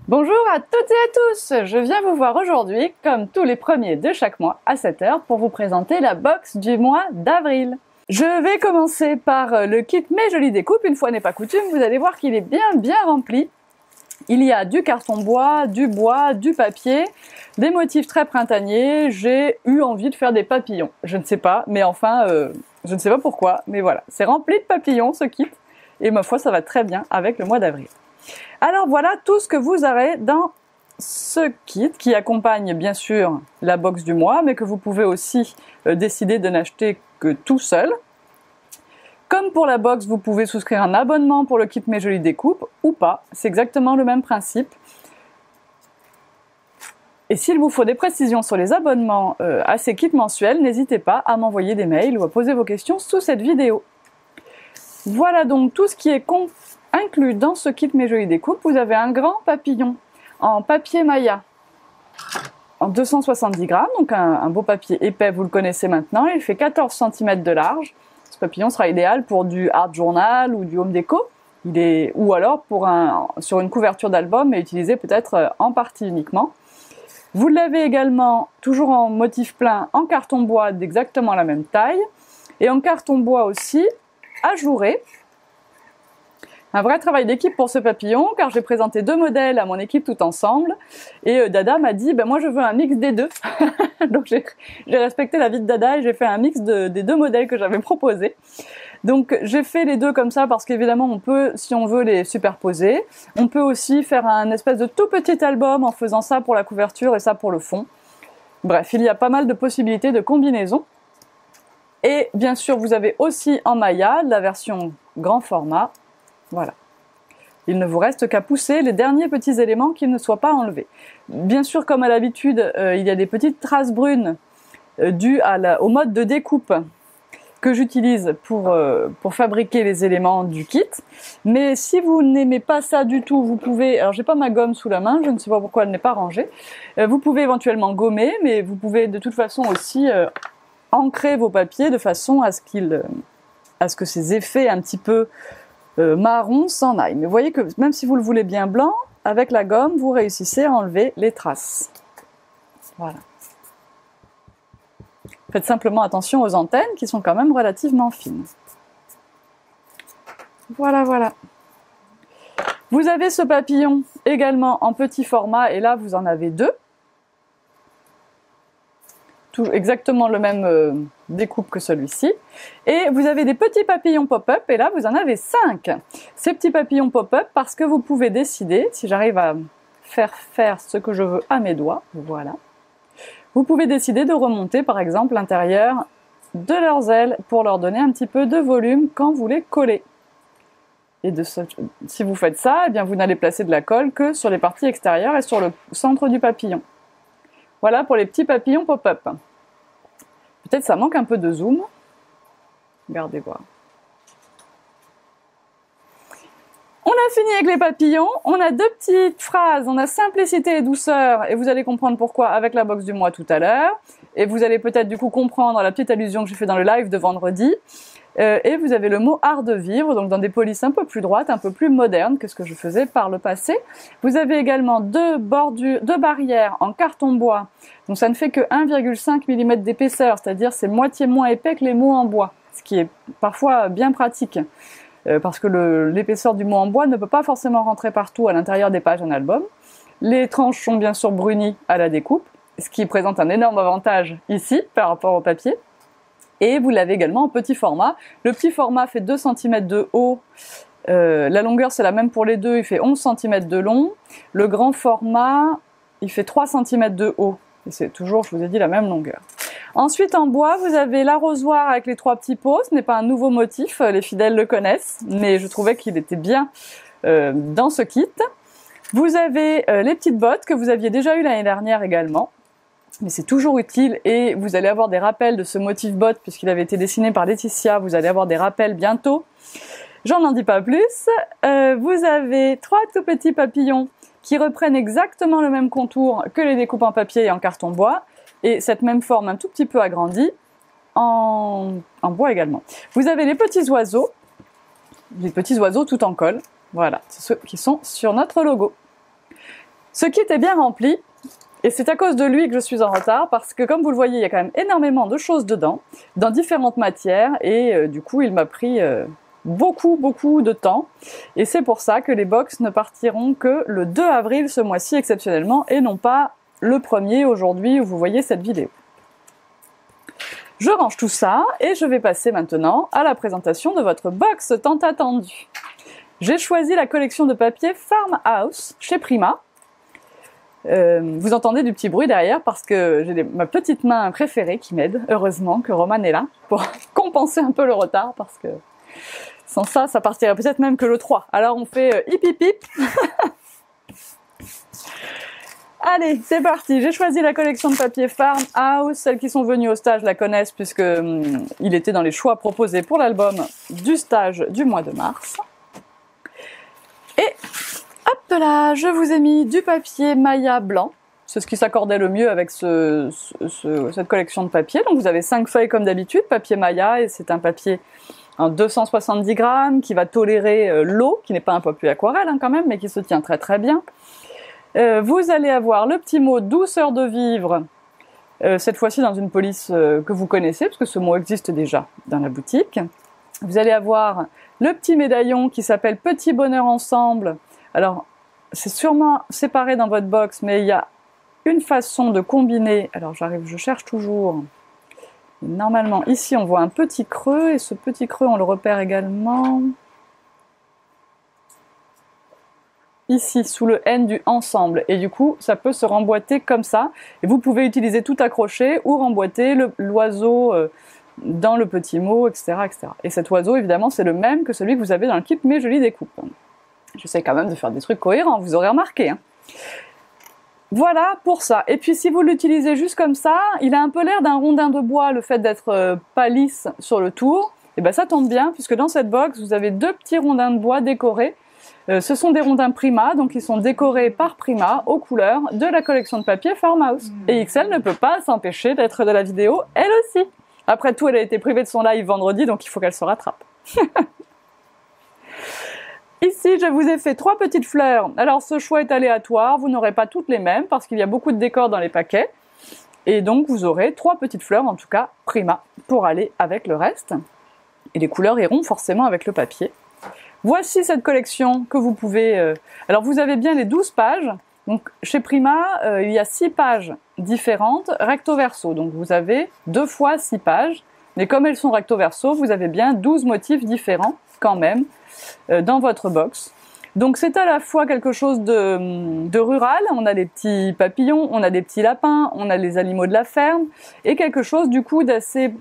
Bonjour à toutes et à tous, je viens vous voir aujourd'hui, comme tous les premiers de chaque mois, à 7 h pour vous présenter la box du mois d'avril. Je vais commencer par le kit Mes Jolies Découpes, une fois n'est pas coutume, vous allez voir qu'il est bien rempli. Il y a du carton bois, du papier, des motifs très printaniers, j'ai eu envie de faire des papillons, je ne sais pas, mais enfin, je ne sais pas pourquoi, mais voilà, c'est rempli de papillons ce kit, et ma foi ça va très bien avec le mois d'avril. Alors voilà tout ce que vous aurez dans ce kit qui accompagne bien sûr la box du mois, mais que vous pouvez aussi décider de n'acheter que tout seul. Comme pour la box, vous pouvez souscrire un abonnement pour le kit Mes Jolies Découpes ou pas, c'est exactement le même principe. Et s'il vous faut des précisions sur les abonnements à ces kits mensuels, n'hésitez pas à m'envoyer des mails ou à poser vos questions sous cette vidéo. Voilà donc tout ce qui est inclus dans ce kit Mes Jolies Découpes. Vous avez un grand papillon en papier Maya en 270 grammes, donc un beau papier épais, vous le connaissez maintenant. Il fait 14 cm de large. Ce papillon sera idéal pour du art journal ou du home déco, ou alors sur une couverture d'album et utilisé peut-être en partie uniquement. Vous l'avez également toujours en motif plein en carton bois d'exactement la même taille et en carton bois aussi ajouré. Un vrai travail d'équipe pour ce papillon, car j'ai présenté 2 modèles à mon équipe tout ensemble. Et Dada m'a dit, moi je veux un mix des deux. Donc j'ai respecté l'avis de Dada et j'ai fait un mix des 2 modèles que j'avais proposés. Donc j'ai fait les deux comme ça parce qu'évidemment on peut, si on veut, les superposer. On peut aussi faire un espèce de tout petit album en faisant ça pour la couverture et ça pour le fond. Bref, il y a pas mal de possibilités de combinaison. Et bien sûr, vous avez aussi en Maya la version grand format. Voilà. Il ne vous reste qu'à pousser les derniers petits éléments qui ne soient pas enlevés. Bien sûr, comme à l'habitude, il y a des petites traces brunes dues au mode de découpe que j'utilise pour fabriquer les éléments du kit. Mais si vous n'aimez pas ça du tout, vous pouvez... Alors, j'ai pas ma gomme sous la main, je ne sais pas pourquoi elle n'est pas rangée. Vous pouvez éventuellement gommer, mais vous pouvez de toute façon aussi ancrer vos papiers de façon à ce que ces effets un petit peu marron s'en aille. Mais vous voyez que même si vous le voulez bien blanc, avec la gomme, vous réussissez à enlever les traces. Voilà. Faites simplement attention aux antennes qui sont quand même relativement fines. Voilà. Vous avez ce papillon également en petit format et là vous en avez 2. Exactement le même découpe que celui-ci. Et vous avez des petits papillons pop-up et là vous en avez 5. Ces petits papillons pop-up parce que vous pouvez décider, si j'arrive à faire ce que je veux à mes doigts, voilà. Vous pouvez décider de remonter par exemple l'intérieur de leurs ailes pour leur donner un petit peu de volume quand vous les collez. Et si vous faites ça, eh bien vous n'allez placer de la colle que sur les parties extérieures et sur le centre du papillon. Voilà pour les petits papillons pop-up. Peut-être ça manque un peu de zoom. Regardez voir. On a fini avec les papillons. On a 2 petites phrases. On a simplicité et douceur. Et vous allez comprendre pourquoi avec la box du mois tout à l'heure. Et vous allez peut-être du coup comprendre la petite allusion que j'ai fait dans le live de vendredi. Et vous avez le mot art de vivre, donc dans des polices un peu plus droites, un peu plus modernes que ce que je faisais par le passé. Vous avez également 2 barrières en carton bois, donc ça ne fait que 1,5 mm d'épaisseur, c'est-à-dire c'est moitié moins épais que les mots en bois, ce qui est parfois bien pratique, parce que l'épaisseur du mot en bois ne peut pas forcément rentrer partout à l'intérieur des pages d'un album. Les tranches sont bien sûr brunies à la découpe, ce qui présente un énorme avantage ici par rapport au papier. Et vous l'avez également en petit format. Le petit format fait 2 cm de haut. La longueur, c'est la même pour les deux. Il fait 11 cm de long. Le grand format, il fait 3 cm de haut. Et c'est toujours, je vous ai dit, la même longueur. Ensuite, en bois, vous avez l'arrosoir avec les 3 petits pots. Ce n'est pas un nouveau motif. Les fidèles le connaissent. Mais je trouvais qu'il était bien dans ce kit. Vous avez les petites bottes que vous aviez déjà eues l'année dernière également. Mais c'est toujours utile et vous allez avoir des rappels de ce motif botte puisqu'il avait été dessiné par Laetitia, vous allez avoir des rappels bientôt. J'en en dis pas plus. Vous avez 3 tout petits papillons qui reprennent exactement le même contour que les découpes en papier et en carton bois et cette même forme un tout petit peu agrandie en bois également. Vous avez les petits oiseaux tout en colle. Voilà, c'est ceux qui sont sur notre logo. Ce kit est bien rempli. Et c'est à cause de lui que je suis en retard parce que comme vous le voyez, il y a quand même énormément de choses dedans, dans différentes matières et du coup il m'a pris beaucoup de temps. Et c'est pour ça que les box ne partiront que le 2 avril ce mois-ci exceptionnellement et non pas le 1er aujourd'hui où vous voyez cette vidéo. Je range tout ça et je vais passer maintenant à la présentation de votre box tant attendue. J'ai choisi la collection de papier Farmhouse chez Prima. Vous entendez du petit bruit derrière parce que j'ai ma petite main préférée qui m'aide. Heureusement que Roman est là pour compenser un peu le retard parce que sans ça, ça partirait peut-être même que le 3. Alors on fait hip hip hip. Allez, c'est parti. J'ai choisi la collection de papier Farmhouse. Celles qui sont venues au stage la connaissent puisque il était dans les choix proposés pour l'album du stage du mois de mars. Et hop là, je vous ai mis du papier Maya blanc. C'est ce qui s'accordait le mieux avec cette collection de papier. Donc vous avez 5 feuilles comme d'habitude, papier Maya, et c'est un papier en 270 grammes qui va tolérer l'eau, qui n'est pas un papier aquarelle quand même, mais qui se tient très très bien. Vous allez avoir le petit mot douceur de vivre, cette fois-ci dans une police que vous connaissez, parce que ce mot existe déjà dans la boutique. Vous allez avoir le petit médaillon qui s'appelle Petit Bonheur Ensemble. Alors, c'est sûrement séparé dans votre box, mais il y a une façon de combiner. Alors, je cherche toujours. Normalement, ici, on voit un petit creux, et ce petit creux, on le repère également ici, sous le N du ensemble. Et du coup, ça peut se remboîter comme ça. Et vous pouvez utiliser tout accroché ou remboîter l'oiseau dans le petit mot, etc., etc. Et cet oiseau, évidemment, c'est le même que celui que vous avez dans le kit Mes Jolies Découpes. J'essaie quand même de faire des trucs cohérents, vous aurez remarqué. Hein. Voilà pour ça. Et puis si vous l'utilisez juste comme ça, il a un peu l'air d'un rondin de bois, le fait d'être pas lisse sur le tour. Et ben ça tombe bien, puisque dans cette box, vous avez 2 petits rondins de bois décorés. Ce sont des rondins Prima, donc ils sont décorés par Prima aux couleurs de la collection de papier Farmhouse. Et XL ne peut pas s'empêcher d'être de la vidéo, elle aussi. Après tout, elle a été privée de son live vendredi, donc il faut qu'elle se rattrape. Ici, je vous ai fait 3 petites fleurs. Alors, ce choix est aléatoire. Vous n'aurez pas toutes les mêmes parce qu'il y a beaucoup de décors dans les paquets. Et donc, vous aurez 3 petites fleurs, en tout cas, Prima, pour aller avec le reste. Et les couleurs iront forcément avec le papier. Voici cette collection que vous pouvez... Alors, vous avez bien les 12 pages. Donc, chez Prima, il y a 6 pages différentes, recto-verso. Donc, vous avez 2 fois 6 pages. Mais comme elles sont recto-verso, vous avez bien 12 motifs différents, quand même, dans votre box. Donc c'est à la fois quelque chose de rural, on a des petits papillons, on a des petits lapins, on a les animaux de la ferme, et quelque chose du coup d'assez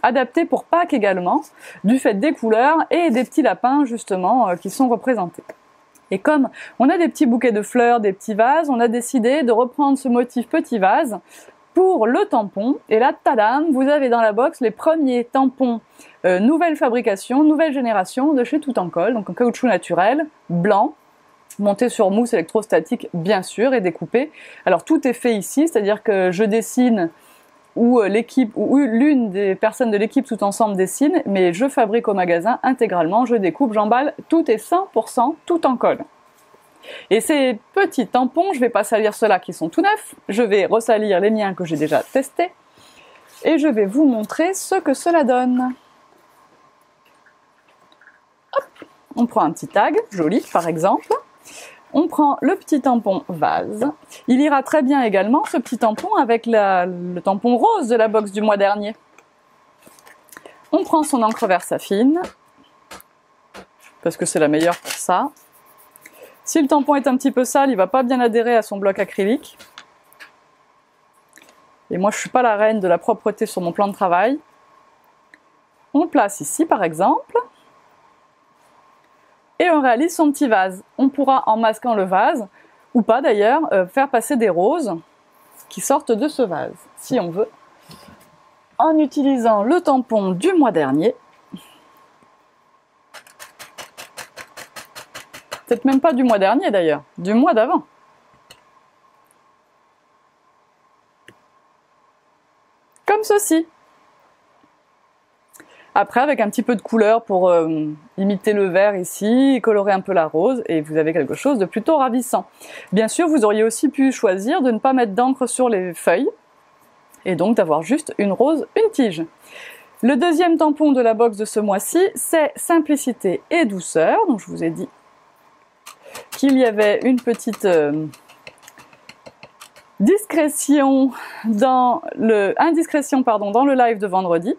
adapté pour Pâques également, du fait des couleurs et des petits lapins justement qui sont représentés. Et comme on a des petits bouquets de fleurs, des petits vases, on a décidé de reprendre ce motif petit vase pour le tampon. Et là, tadam, vous avez dans la box les premiers tampons nouvelle fabrication, nouvelle génération de chez Tout en Colle, donc en caoutchouc naturel, blanc, monté sur mousse électrostatique bien sûr et découpé. Alors tout est fait ici, c'est-à-dire que je dessine ou l'équipe ou l'une des personnes de l'équipe tout ensemble dessine, mais je fabrique au magasin intégralement, je découpe, j'emballe, tout est 100% Tout en Colle. Et ces petits tampons, je ne vais pas salir ceux-là qui sont tout neufs, je vais ressalir les miens que j'ai déjà testés et je vais vous montrer ce que cela donne. Hop, on prend un petit tag, joli par exemple, on prend le petit tampon vase, il ira très bien également ce petit tampon avec le tampon rose de la box du mois dernier. On prend son encre Versafine, parce que c'est la meilleure pour ça. Si le tampon est un petit peu sale, il ne va pas bien adhérer à son bloc acrylique. Et moi, je ne suis pas la reine de la propreté sur mon plan de travail. On le place ici, par exemple. Et on réalise son petit vase. On pourra, en masquant le vase, ou pas d'ailleurs, faire passer des roses qui sortent de ce vase, si on veut, en utilisant le tampon du mois dernier. Peut-être même pas du mois dernier d'ailleurs, du mois d'avant. Comme ceci. Après, avec un petit peu de couleur pour imiter le vert ici, colorer un peu la rose, et vous avez quelque chose de plutôt ravissant. Bien sûr, vous auriez aussi pu choisir de ne pas mettre d'encre sur les feuilles, et donc d'avoir juste une rose, une tige. Le deuxième tampon de la box de ce mois-ci, c'est Simplicité et Douceur. Donc je vous ai dit qu'il y avait une petite indiscrétion dans le live de vendredi.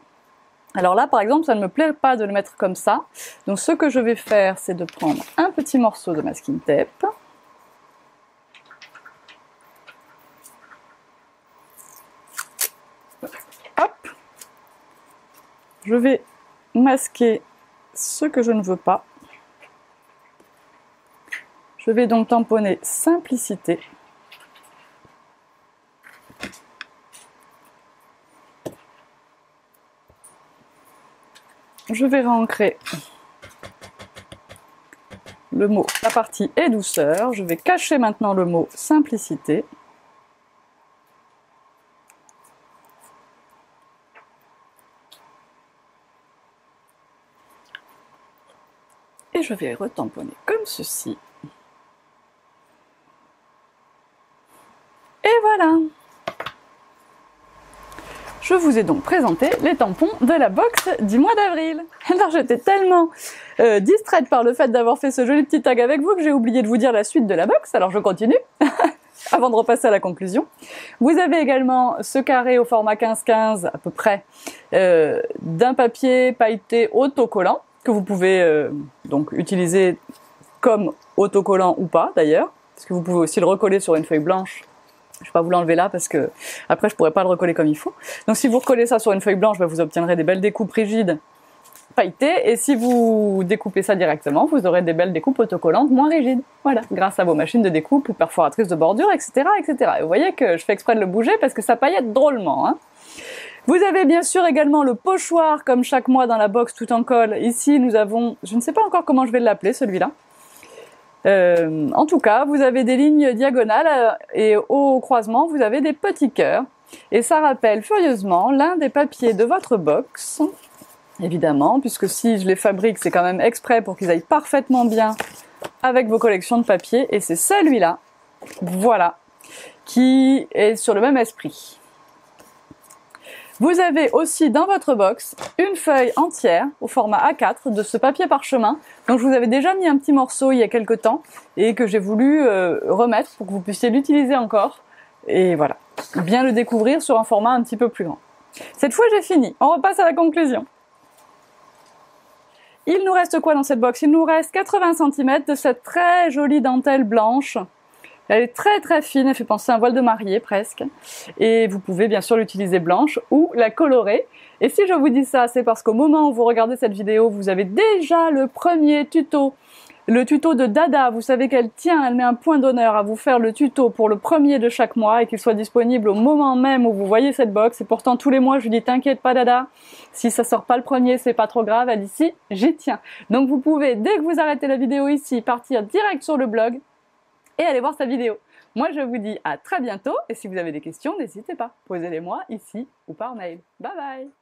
Alors là, par exemple, ça ne me plaît pas de le mettre comme ça. Donc ce que je vais faire, c'est de prendre un petit morceau de masking tape. Hop. Je vais masquer ce que je ne veux pas. Je vais donc tamponner Simplicité. Je vais réancrer le mot, la partie et douceur. Je vais cacher maintenant le mot Simplicité. Et je vais retamponner comme ceci. Et voilà! Je vous ai donc présenté les tampons de la box du mois d'avril. Alors j'étais tellement distraite par le fait d'avoir fait ce joli petit tag avec vous que j'ai oublié de vous dire la suite de la box, alors je continue avant de repasser à la conclusion. Vous avez également ce carré au format 15-15 à peu près d'un papier pailleté autocollant que vous pouvez donc utiliser comme autocollant ou pas d'ailleurs, parce que vous pouvez aussi le recoller sur une feuille blanche. Je ne vais pas vous l'enlever là parce que après je pourrais pas le recoller comme il faut. Donc si vous recollez ça sur une feuille blanche, vous obtiendrez des belles découpes rigides pailletées. Et si vous découpez ça directement, vous aurez des belles découpes autocollantes moins rigides. Voilà, grâce à vos machines de découpe ou perforatrices de bordure, etc., etc. Et vous voyez que je fais exprès de le bouger parce que ça paillette drôlement, hein. Vous avez bien sûr également le pochoir comme chaque mois dans la box tout en colle. Ici nous avons, je ne sais pas encore comment je vais l'appeler celui-là. En tout cas, vous avez des lignes diagonales et au croisement, vous avez des petits cœurs. Et ça rappelle furieusement l'un des papiers de votre box, évidemment, puisque si je les fabrique, c'est quand même exprès pour qu'ils aillent parfaitement bien avec vos collections de papier. Et c'est celui-là, voilà, qui est sur le même esprit. Vous avez aussi dans votre box une feuille entière au format A4 de ce papier parchemin. Donc je vous avais déjà mis un petit morceau il y a quelques temps et que j'ai voulu remettre pour que vous puissiez l'utiliser encore. Et voilà, bien le découvrir sur un format un petit peu plus grand. Cette fois j'ai fini, on repasse à la conclusion. Il nous reste quoi dans cette box? Il nous reste 80 cm de cette très jolie dentelle blanche. Elle est très très fine, elle fait penser à un voile de mariée presque. Et vous pouvez bien sûr l'utiliser blanche ou la colorer. Et si je vous dis ça, c'est parce qu'au moment où vous regardez cette vidéo, vous avez déjà le premier tuto. Le tuto de Dada, vous savez qu'elle tient, elle met un point d'honneur à vous faire le tuto pour le premier de chaque mois et qu'il soit disponible au moment même où vous voyez cette box. Et pourtant tous les mois je lui dis t'inquiète pas Dada, si ça sort pas le premier c'est pas trop grave, elle dit si, j'y tiens. Donc vous pouvez dès que vous arrêtez la vidéo ici partir direct sur le blog et aller voir sa vidéo. Moi je vous dis à très bientôt et si vous avez des questions n'hésitez pas, posez-les moi ici ou par mail. Bye bye.